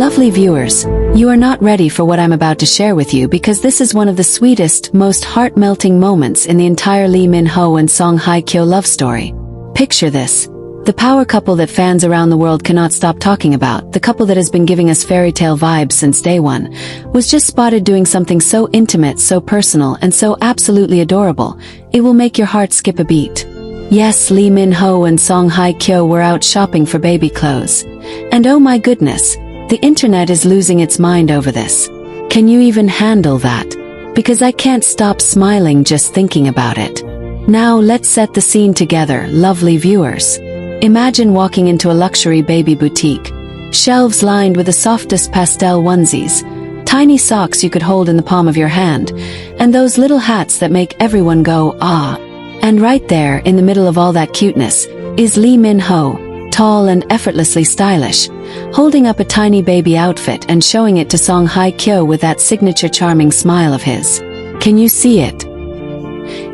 Lovely viewers, you are not ready for what I'm about to share with you because this is one of the sweetest, most heart-melting moments in the entire Lee Min-ho and Song Hye Kyo love story. Picture this. The power couple that fans around the world cannot stop talking about, the couple that has been giving us fairy tale vibes since day one, was just spotted doing something so intimate, so personal, and so absolutely adorable, it will make your heart skip a beat. Yes, Lee Min-ho and Song Hye Kyo were out shopping for baby clothes. And oh my goodness, the internet is losing its mind over this. Can you even handle that? Because I can't stop smiling just thinking about it. Now let's set the scene together, lovely viewers. Imagine walking into a luxury baby boutique. Shelves lined with the softest pastel onesies, tiny socks you could hold in the palm of your hand, and those little hats that make everyone go, ah. And right there, in the middle of all that cuteness, is Lee Min-ho, tall and effortlessly stylish, holding up a tiny baby outfit and showing it to Song Hye Kyo with that signature charming smile of his. Can you see it?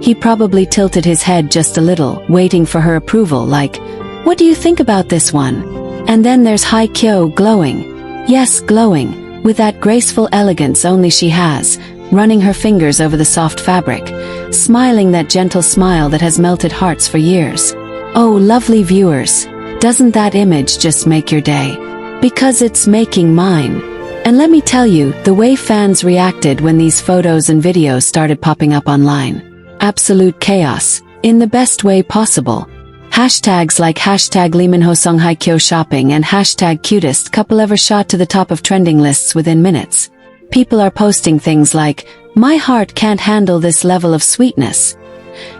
He probably tilted his head just a little, waiting for her approval, like, "What do you think about this one?" And then there's Hye Kyo glowing. Yes, glowing, with that graceful elegance only she has, running her fingers over the soft fabric, smiling that gentle smile that has melted hearts for years. Oh, lovely viewers, doesn't that image just make your day? Because it's making mine. And let me tell you, the way fans reacted when these photos and videos started popping up online. Absolute chaos, in the best way possible. Hashtags like hashtag Lee Min-ho Song Hye Kyo shopping and hashtag Cutest couple ever shot to the top of trending lists within minutes. People are posting things like, "My heart can't handle this level of sweetness."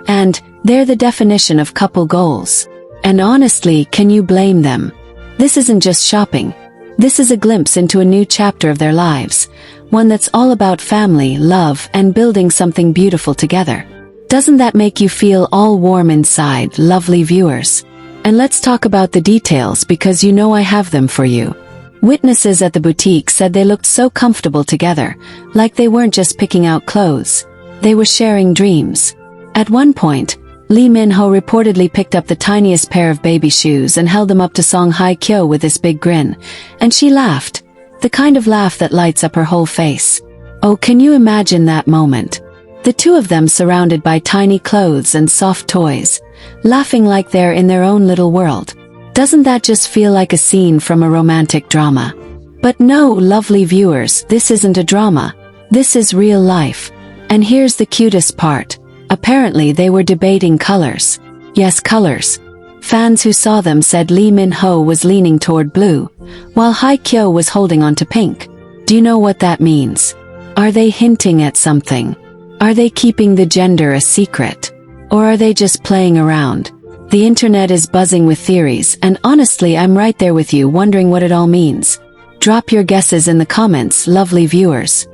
And, "They're the definition of couple goals." And honestly, can you blame them? This isn't just shopping. This is a glimpse into a new chapter of their lives, one that's all about family, love, and building something beautiful together. Doesn't that make you feel all warm inside, lovely viewers? And let's talk about the details because you know I have them for you. Witnesses at the boutique said they looked so comfortable together, like they weren't just picking out clothes. They were sharing dreams. At one point, Lee Min-ho reportedly picked up the tiniest pair of baby shoes and held them up to Song Hye Kyo with this big grin, and she laughed, the kind of laugh that lights up her whole face. Oh, can you imagine that moment? The two of them surrounded by tiny clothes and soft toys, laughing like they're in their own little world. Doesn't that just feel like a scene from a romantic drama? But no, lovely viewers, this isn't a drama. This is real life. And here's the cutest part. Apparently they were debating colors. Yes, colors. Fans who saw them said Lee Min-ho was leaning toward blue, while Hye Kyo was holding on to pink. Do you know what that means? Are they hinting at something? Are they keeping the gender a secret? Or are they just playing around? The internet is buzzing with theories, and honestly I'm right there with you wondering what it all means. Drop your guesses in the comments, lovely viewers.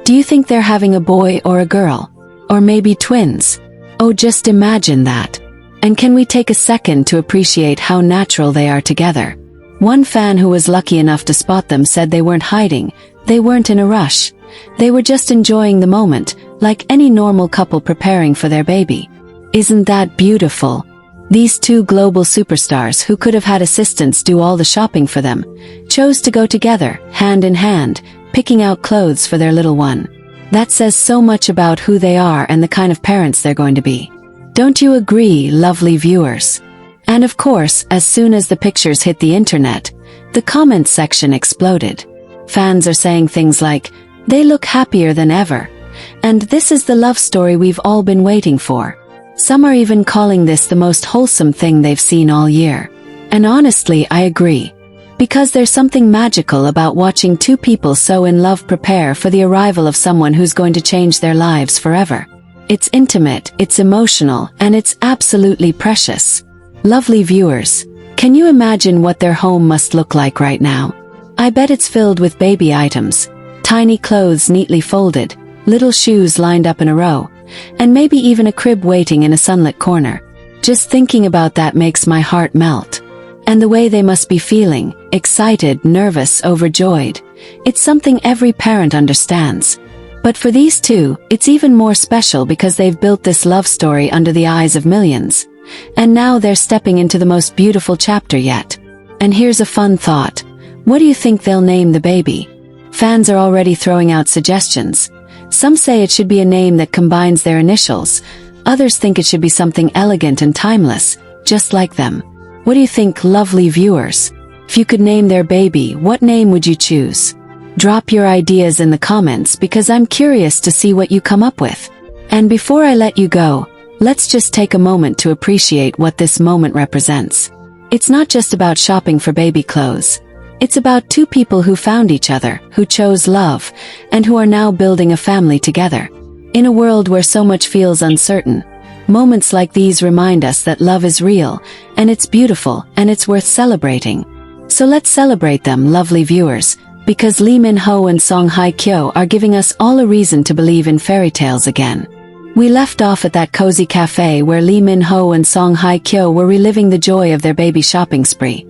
Do you think they're having a boy or a girl? Or maybe twins? Oh, just imagine that. And can we take a second to appreciate how natural they are together? One fan who was lucky enough to spot them said they weren't hiding, they weren't in a rush. They were just enjoying the moment, like any normal couple preparing for their baby. Isn't that beautiful? These two global superstars who could have had assistants do all the shopping for them, chose to go together, hand in hand, picking out clothes for their little one. That says so much about who they are and the kind of parents they're going to be. Don't you agree, lovely viewers? And of course, as soon as the pictures hit the internet, the comments section exploded. Fans are saying things like, "They look happier than ever," and "This is the love story we've all been waiting for." Some are even calling this the most wholesome thing they've seen all year. And honestly, I agree. Because there's something magical about watching two people so in love prepare for the arrival of someone who's going to change their lives forever. It's intimate, it's emotional, and it's absolutely precious. Lovely viewers, can you imagine what their home must look like right now? I bet it's filled with baby items, tiny clothes neatly folded, little shoes lined up in a row, and maybe even a crib waiting in a sunlit corner. Just thinking about that makes my heart melt. And the way they must be feeling, excited, nervous, overjoyed. It's something every parent understands. But for these two, it's even more special because they've built this love story under the eyes of millions. And now they're stepping into the most beautiful chapter yet. And here's a fun thought. What do you think they'll name the baby? Fans are already throwing out suggestions. Some say it should be a name that combines their initials. Others think it should be something elegant and timeless, just like them. What do you think, lovely viewers? If you could name their baby, what name would you choose? Drop your ideas in the comments because I'm curious to see what you come up with. And before I let you go, let's just take a moment to appreciate what this moment represents. It's not just about shopping for baby clothes. It's about two people who found each other, who chose love, and who are now building a family together. In a world where so much feels uncertain, moments like these remind us that love is real, and it's beautiful, and it's worth celebrating. So let's celebrate them, lovely viewers, because Lee Min-ho and Song Hye Kyo are giving us all a reason to believe in fairy tales again. We left off at that cozy cafe where Lee Min-ho and Song Hye Kyo were reliving the joy of their baby shopping spree.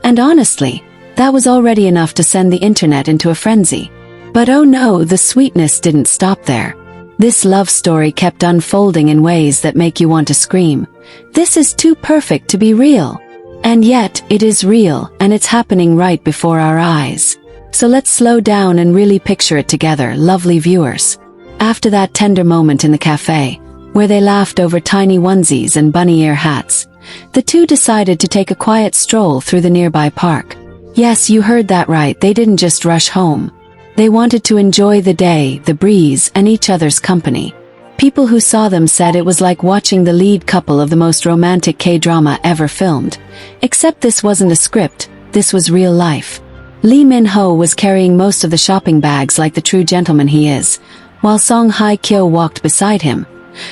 And honestly, that was already enough to send the internet into a frenzy. But oh no, the sweetness didn't stop there. This love story kept unfolding in ways that make you want to scream. This is too perfect to be real. And yet, it is real, and it's happening right before our eyes. So let's slow down and really picture it together, lovely viewers. After that tender moment in the cafe, where they laughed over tiny onesies and bunny ear hats, the two decided to take a quiet stroll through the nearby park. Yes, you heard that right, they didn't just rush home. They wanted to enjoy the day, the breeze, and each other's company. People who saw them said it was like watching the lead couple of the most romantic K-drama ever filmed. Except this wasn't a script, this was real life. Lee Min-ho was carrying most of the shopping bags like the true gentleman he is, while Song Hye Kyo walked beside him,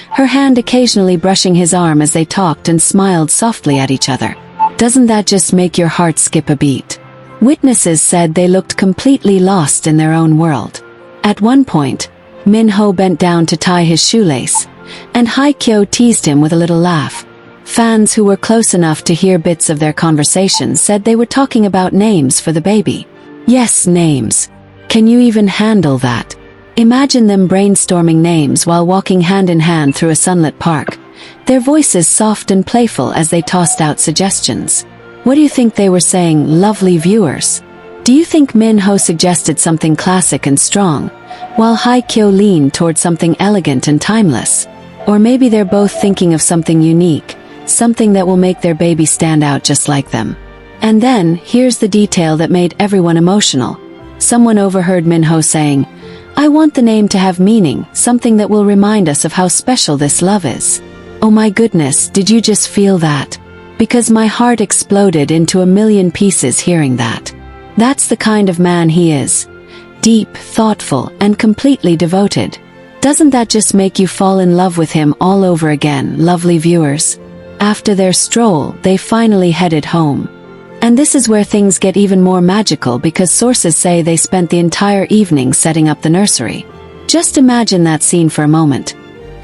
her hand occasionally brushing his arm as they talked and smiled softly at each other. Doesn't that just make your heart skip a beat? Witnesses said they looked completely lost in their own world. At one point, Min-ho bent down to tie his shoelace, and Hye Kyo teased him with a little laugh. Fans who were close enough to hear bits of their conversation said they were talking about names for the baby. Yes, names. Can you even handle that? Imagine them brainstorming names while walking hand in hand through a sunlit park, their voices soft and playful as they tossed out suggestions. What do you think they were saying, lovely viewers? Do you think Min-ho suggested something classic and strong, while Hye Kyo leaned toward something elegant and timeless? Or maybe they're both thinking of something unique, something that will make their baby stand out just like them. And then, here's the detail that made everyone emotional. Someone overheard Min-ho saying, "I want the name to have meaning, something that will remind us of how special this love is." Oh my goodness, did you just feel that? Because my heart exploded into a million pieces hearing that. That's the kind of man he is. Deep, thoughtful, and completely devoted. Doesn't that just make you fall in love with him all over again, lovely viewers? After their stroll, they finally headed home. And this is where things get even more magical because sources say they spent the entire evening setting up the nursery. Just imagine that scene for a moment.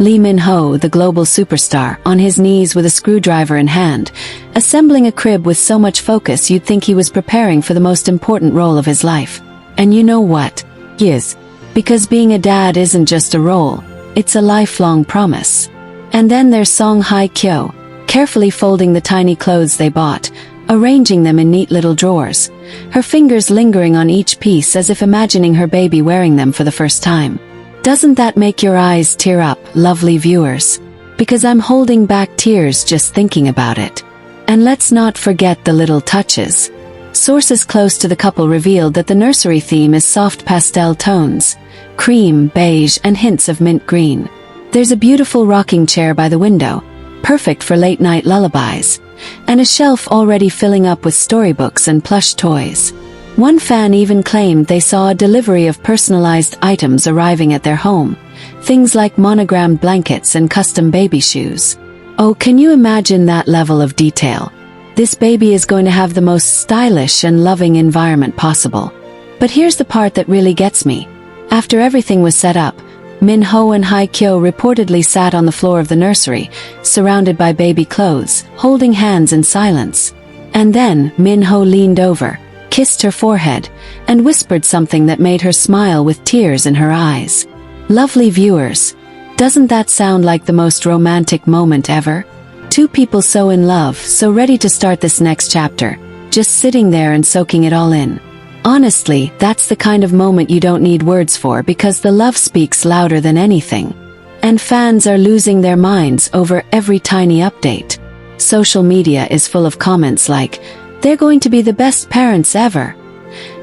Lee Min-ho, the global superstar, on his knees with a screwdriver in hand, assembling a crib with so much focus you'd think he was preparing for the most important role of his life. And you know what? He is. Because being a dad isn't just a role, it's a lifelong promise. And then there's Song Hye Kyo, carefully folding the tiny clothes they bought, arranging them in neat little drawers, her fingers lingering on each piece as if imagining her baby wearing them for the first time. Doesn't that make your eyes tear up, lovely viewers? Because I'm holding back tears just thinking about it. And let's not forget the little touches. Sources close to the couple revealed that the nursery theme is soft pastel tones, cream, beige, and hints of mint green. There's a beautiful rocking chair by the window, perfect for late-night lullabies, and a shelf already filling up with storybooks and plush toys. One fan even claimed they saw a delivery of personalized items arriving at their home, things like monogrammed blankets and custom baby shoes. Oh, can you imagine that level of detail? This baby is going to have the most stylish and loving environment possible. But here's the part that really gets me. After everything was set up, Min-ho and Hye Kyo reportedly sat on the floor of the nursery, surrounded by baby clothes, holding hands in silence. And then, Min-ho leaned over, kissed her forehead, and whispered something that made her smile with tears in her eyes. Lovely viewers, doesn't that sound like the most romantic moment ever? Two people so in love, so ready to start this next chapter, just sitting there and soaking it all in. Honestly, that's the kind of moment you don't need words for because the love speaks louder than anything. And fans are losing their minds over every tiny update. Social media is full of comments like, "They're going to be the best parents ever."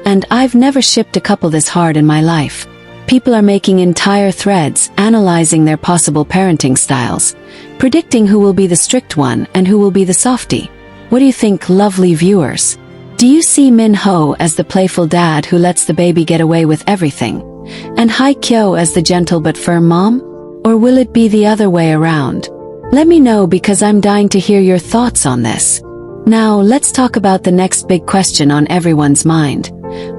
And "I've never shipped a couple this hard in my life." People are making entire threads analyzing their possible parenting styles, predicting who will be the strict one and who will be the softie. What do you think, lovely viewers? Do you see Min Ho as the playful dad who lets the baby get away with everything, and Hye Kyo as the gentle but firm mom? Or will it be the other way around? Let me know because I'm dying to hear your thoughts on this. Now, let's talk about the next big question on everyone's mind.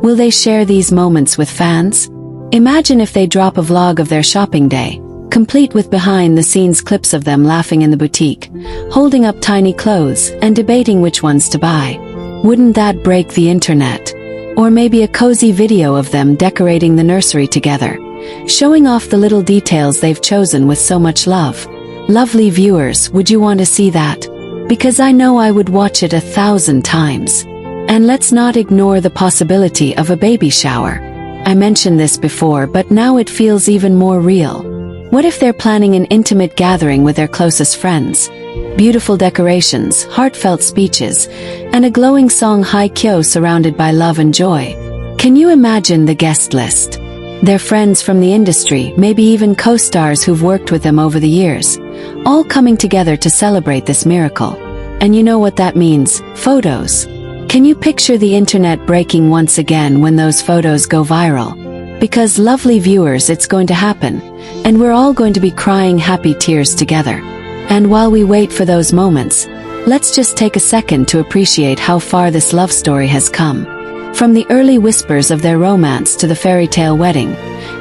Will they share these moments with fans? Imagine if they drop a vlog of their shopping day, complete with behind-the-scenes clips of them laughing in the boutique, holding up tiny clothes, and debating which ones to buy. Wouldn't that break the internet? Or maybe a cozy video of them decorating the nursery together, showing off the little details they've chosen with so much love. Lovely viewers, would you want to see that? Because I know I would watch it 1,000 times. And let's not ignore the possibility of a baby shower. I mentioned this before, but now it feels even more real. What if they're planning an intimate gathering with their closest friends? Beautiful decorations, heartfelt speeches, and a glowing song Hye Kyo surrounded by love and joy. Can you imagine the guest list? Their friends from the industry, maybe even co-stars who've worked with them over the years, all coming together to celebrate this miracle. And you know what that means, photos. Can you picture the internet breaking once again when those photos go viral? Because lovely viewers, it's going to happen, and we're all going to be crying happy tears together. And while we wait for those moments, let's just take a second to appreciate how far this love story has come. From the early whispers of their romance to the fairy tale wedding,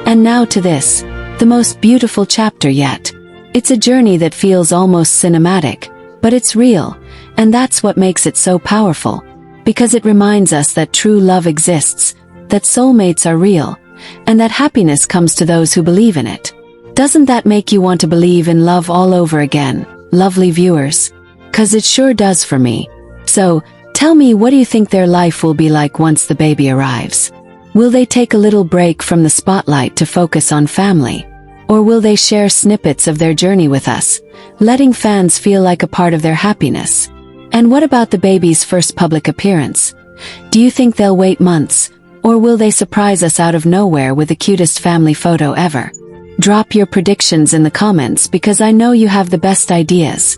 and now to this, the most beautiful chapter yet. It's a journey that feels almost cinematic, but it's real, and that's what makes it so powerful. Because it reminds us that true love exists, that soulmates are real, and that happiness comes to those who believe in it. Doesn't that make you want to believe in love all over again, lovely viewers? 'Cause it sure does for me. So, tell me, what do you think their life will be like once the baby arrives? Will they take a little break from the spotlight to focus on family? Or will they share snippets of their journey with us, letting fans feel like a part of their happiness? And what about the baby's first public appearance? Do you think they'll wait months, or will they surprise us out of nowhere with the cutest family photo ever? Drop your predictions in the comments because I know you have the best ideas.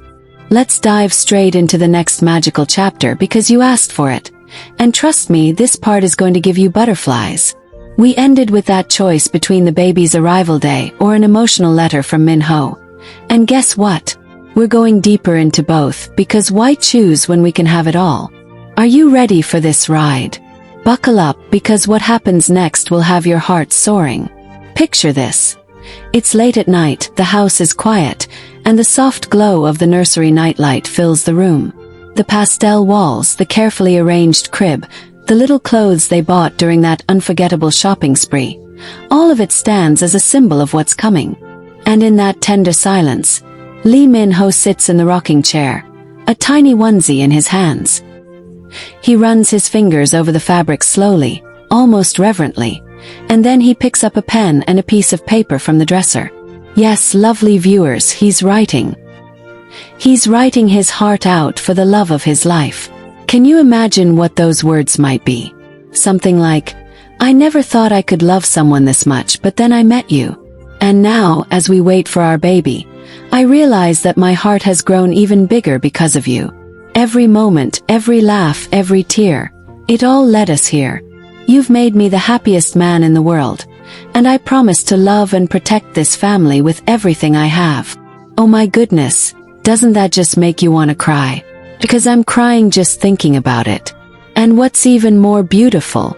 Let's dive straight into the next magical chapter because you asked for it. And trust me, this part is going to give you butterflies. We ended with that choice between the baby's arrival day or an emotional letter from Min Ho. And guess what? We're going deeper into both because why choose when we can have it all? Are you ready for this ride? Buckle up because what happens next will have your heart soaring. Picture this. It's late at night, the house is quiet, and the soft glow of the nursery nightlight fills the room. The pastel walls, the carefully arranged crib, the little clothes they bought during that unforgettable shopping spree, all of it stands as a symbol of what's coming. And in that tender silence, Lee Min Ho sits in the rocking chair, a tiny onesie in his hands. He runs his fingers over the fabric slowly, almost reverently, and then he picks up a pen and a piece of paper from the dresser. Yes, lovely viewers, he's writing. He's writing his heart out for the love of his life. Can you imagine what those words might be? Something like, "I never thought I could love someone this much, but then I met you. And now, as we wait for our baby, I realize that my heart has grown even bigger because of you. Every moment, every laugh, every tear, it all led us here. You've made me the happiest man in the world, and I promise to love and protect this family with everything I have." Oh my goodness, doesn't that just make you want to cry? Because I'm crying just thinking about it. And what's even more beautiful?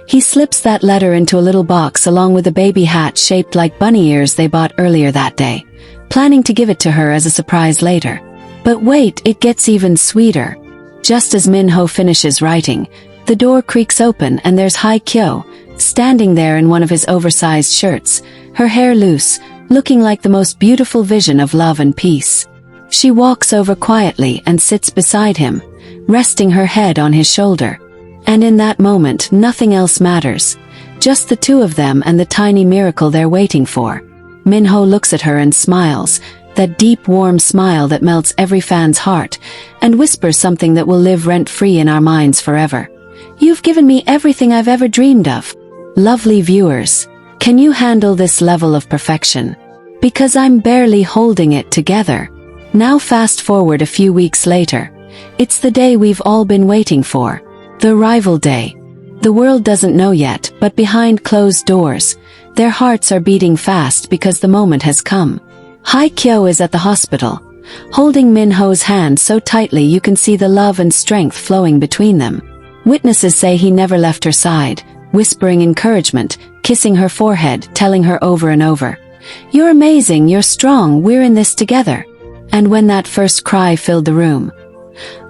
He slips that letter into a little box along with a baby hat shaped like bunny ears they bought earlier that day, planning to give it to her as a surprise later. But wait, it gets even sweeter. Just as Min Ho finishes writing, the door creaks open and there's Hye Kyo, standing there in one of his oversized shirts, her hair loose, looking like the most beautiful vision of love and peace. She walks over quietly and sits beside him, resting her head on his shoulder. And in that moment, nothing else matters. Just the two of them and the tiny miracle they're waiting for. Minho looks at her and smiles, that deep warm smile that melts every fan's heart, and whispers something that will live rent-free in our minds forever. You've given me everything I've ever dreamed of. Lovely viewers, can you handle this level of perfection? Because I'm barely holding it together. Now fast forward a few weeks later. It's the day we've all been waiting for. The arrival day. The world doesn't know yet, but behind closed doors, their hearts are beating fast because the moment has come. Hye Kyo is at the hospital, holding Minho's hand so tightly you can see the love and strength flowing between them. Witnesses say he never left her side, whispering encouragement, kissing her forehead, telling her over and over, "You're amazing, you're strong, we're in this together." And when that first cry filled the room.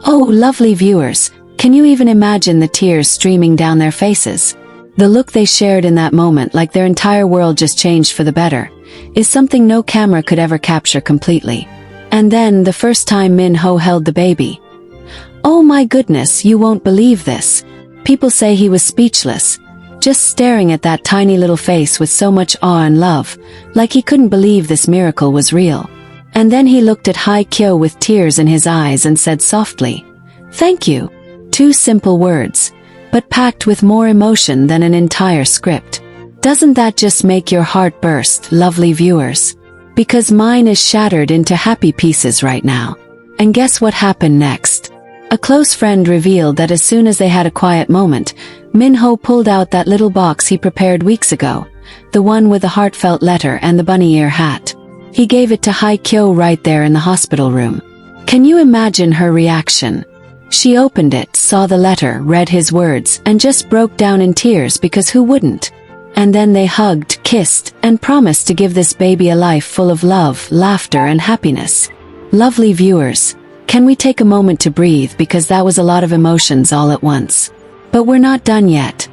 Oh, lovely viewers, can you even imagine the tears streaming down their faces? The look they shared in that moment, like their entire world just changed for the better, is something no camera could ever capture completely. And then, the first time Minho held the baby. Oh my goodness, you won't believe this. People say he was speechless, just staring at that tiny little face with so much awe and love, like he couldn't believe this miracle was real. And then he looked at Hye Kyo with tears in his eyes and said softly, "Thank you." 2 simple words, but packed with more emotion than an entire script. Doesn't that just make your heart burst, lovely viewers? Because mine is shattered into happy pieces right now. And guess what happened next? A close friend revealed that as soon as they had a quiet moment, Minho pulled out that little box he prepared weeks ago, the one with the heartfelt letter and the bunny ear hat. He gave it to Hye Kyo right there in the hospital room. Can you imagine her reaction? She opened it, saw the letter, read his words, and just broke down in tears because who wouldn't? And then they hugged, kissed, and promised to give this baby a life full of love, laughter, and happiness. Lovely viewers, can we take a moment to breathe because that was a lot of emotions all at once? But we're not done yet.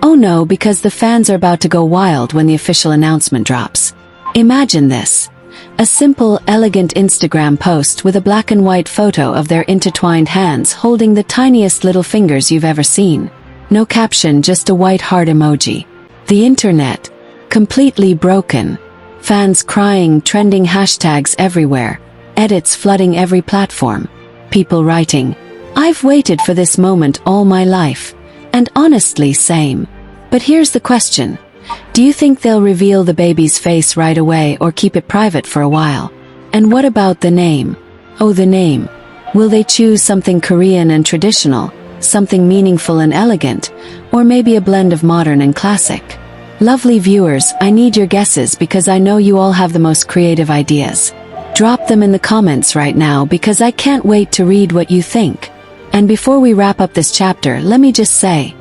Oh no, because the fans are about to go wild when the official announcement drops. Imagine this. A simple, elegant Instagram post with a black and white photo of their intertwined hands holding the tiniest little fingers you've ever seen. No caption, just a white heart emoji. The internet. Completely broken. Fans crying, trending hashtags everywhere. Edits flooding every platform. People writing, "I've waited for this moment all my life." And honestly, same. But here's the question. Do you think they'll reveal the baby's face right away or keep it private for a while? And what about the name? Oh, the name. Will they choose something Korean and traditional, something meaningful and elegant, or maybe a blend of modern and classic? Lovely viewers, I need your guesses because I know you all have the most creative ideas. Drop them in the comments right now because I can't wait to read what you think. And before we wrap up this chapter, let me just say,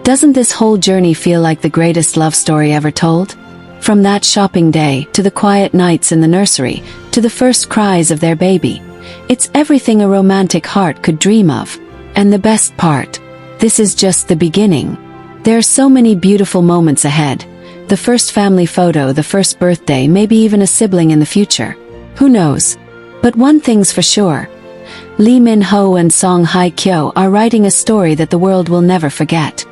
doesn't this whole journey feel like the greatest love story ever told? From that shopping day, to the quiet nights in the nursery, to the first cries of their baby. It's everything a romantic heart could dream of. And the best part, this is just the beginning. There are so many beautiful moments ahead. The first family photo, the first birthday, maybe even a sibling in the future. Who knows? But one thing's for sure. Lee Min-ho and Hye Kyo are writing a story that the world will never forget.